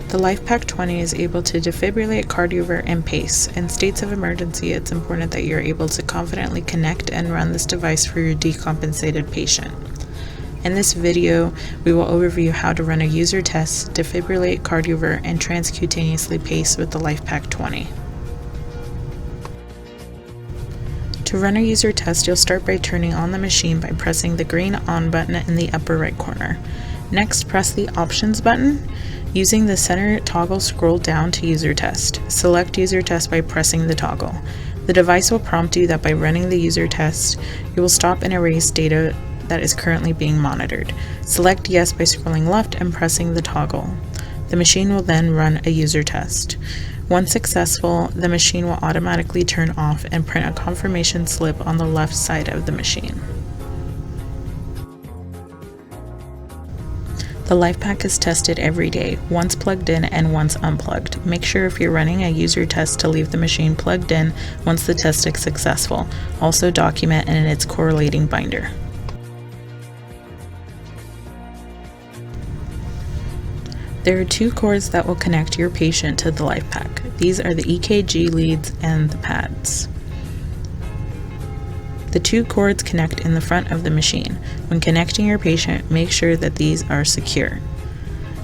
The LifePak 20 is able to defibrillate, cardiovert, and pace. In states of emergency, it's important that you're able to confidently connect and run this device for your decompensated patient. In this video, we will overview how to run a user test, defibrillate, cardiovert, and transcutaneously pace with the LifePak 20. To run a user test, you'll start by turning on the machine by pressing the green on button in the upper right corner. Next, press the options button. Using the center toggle, scroll down to user test. Select user test by pressing the toggle. The device will prompt you that by running the user test, you will stop and erase data that is currently being monitored. Select yes by scrolling left and pressing the toggle. The machine will then run a user test. Once successful, the machine will automatically turn off and print a confirmation slip on the left side of the machine. The LifePak is tested every day, once plugged in and once unplugged. Make sure if you're running a user test to leave the machine plugged in once the test is successful. Also document in its correlating binder. There are two cords that will connect your patient to the LifePak. These are the EKG leads and the pads. The two cords connect in the front of the machine. When connecting your patient, make sure that these are secure.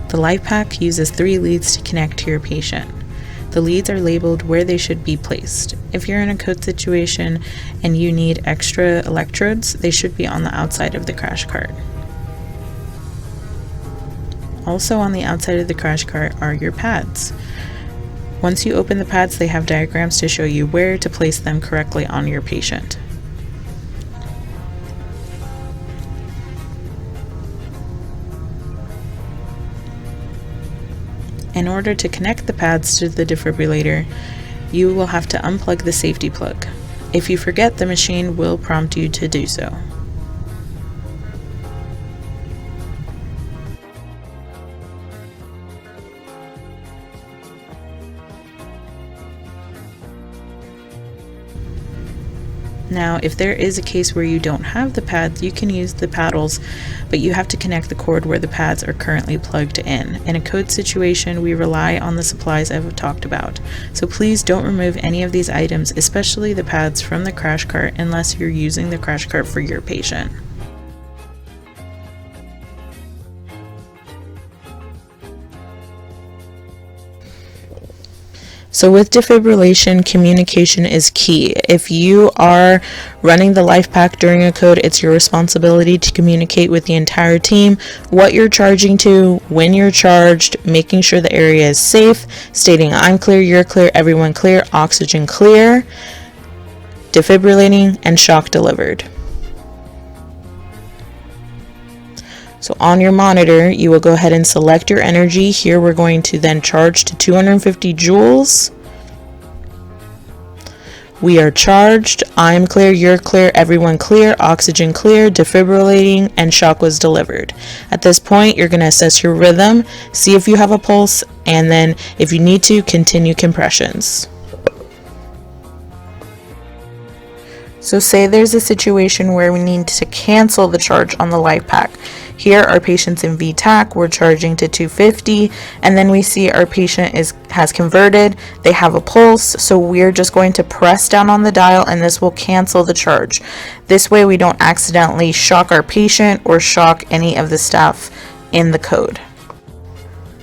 The LifePak uses 3 leads to connect to your patient. The leads are labeled where they should be placed. If you're in a code situation and you need extra electrodes, they should be on the outside of the crash cart. Also on the outside of the crash cart are your pads. Once you open the pads, they have diagrams to show you where to place them correctly on your patient. In order to connect the pads to the defibrillator, you will have to unplug the safety plug. If you forget, the machine will prompt you to do so. Now, if there is a case where you don't have the pads, you can use the paddles, but you have to connect the cord where the pads are currently plugged in. In a code situation, we rely on the supplies I've talked about. So please don't remove any of these items, especially the pads, from the crash cart unless you're using the crash cart for your patient. So with defibrillation, communication is key. If you are running the LifePak during a code, it's your responsibility to communicate with the entire team what you're charging to, when you're charged, making sure the area is safe, stating I'm clear, you're clear, everyone clear, oxygen clear, defibrillating, and shock delivered. So on your monitor, you will go ahead and select your energy. Here we're going to then charge to 250 joules. We are charged. I'm clear, you're clear, everyone clear, oxygen clear, defibrillating, and shock was delivered. At this point, you're going to assess your rhythm, see if you have a pulse, and then if you need to, continue compressions. So say there's a situation where we need to cancel the charge on the LifePak. Here our patient's in VTAC, we're charging to 250, and then we see our patient has converted, they have a pulse, so we're just going to press down on the dial and this will cancel the charge. This way we don't accidentally shock our patient or shock any of the staff in the code.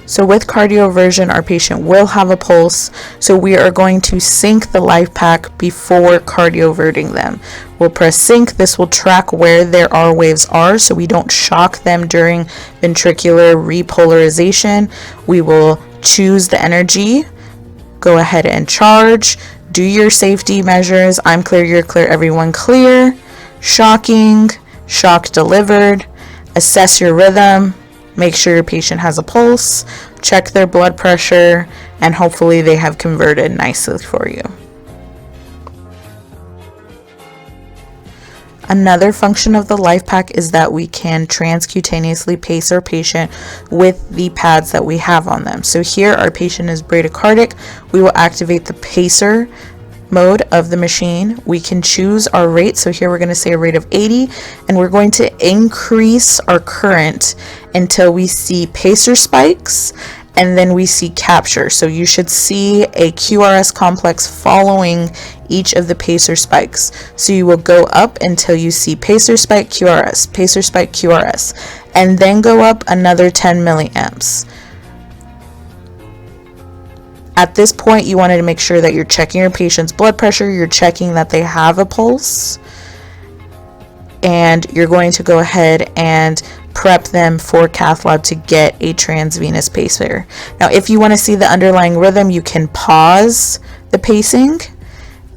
So with cardioversion, our patient will have a pulse, so we are going to sync the LifePak before cardioverting them. We'll press sync. This will track where their R waves are so we don't shock them during ventricular repolarization. We will choose the energy, go ahead and charge, do your safety measures, I'm clear, you're clear, everyone clear, shocking, shock delivered, assess your rhythm, make sure your patient has a pulse, check their blood pressure, and hopefully they have converted nicely for you. Another function of the LifePak is that we can transcutaneously pace our patient with the pads that we have on them. So here our patient is bradycardic. We will activate the pacer mode of the machine, we can choose our rate. So here we're going to say a rate of 80, and we're going to increase our current until we see pacer spikes, and then we see capture. So you should see a QRS complex following each of the pacer spikes. So you will go up until you see pacer spike QRS, pacer spike QRS, and then go up another 10 milliamps. At this point, you wanted to make sure that you're checking your patient's blood pressure, you're checking that they have a pulse, and you're going to go ahead and prep them for cath lab to get a transvenous pacer. Now, if you want to see the underlying rhythm, you can pause the pacing,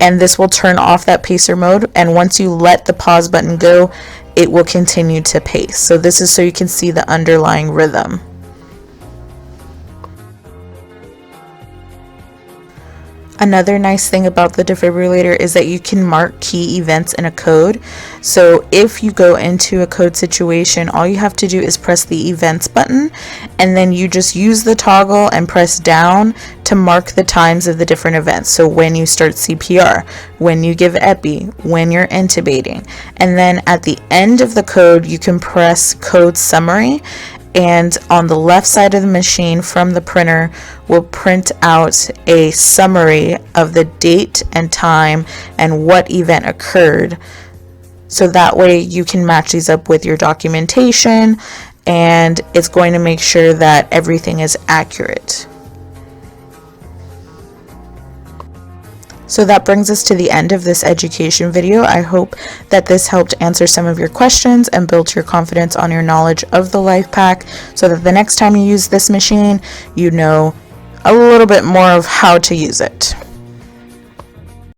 and this will turn off that pacer mode, and once you let the pause button go, it will continue to pace. So this is so you can see the underlying rhythm. Another nice thing about the defibrillator is that you can mark key events in a code. So if you go into a code situation, all you have to do is press the events button, and then you just use the toggle and press down to mark the times of the different events. So when you start CPR, when you give epi, when you're intubating. And then at the end of the code, you can press code summary, and on the left side of the machine from the printer will print out a summary of the date and time and what event occurred. So that way you can match these up with your documentation, and it's going to make sure that everything is accurate. So that brings us to the end of this education video. I hope that this helped answer some of your questions and built your confidence on your knowledge of the LifePak, so that the next time you use this machine, you know a little bit more of how to use it.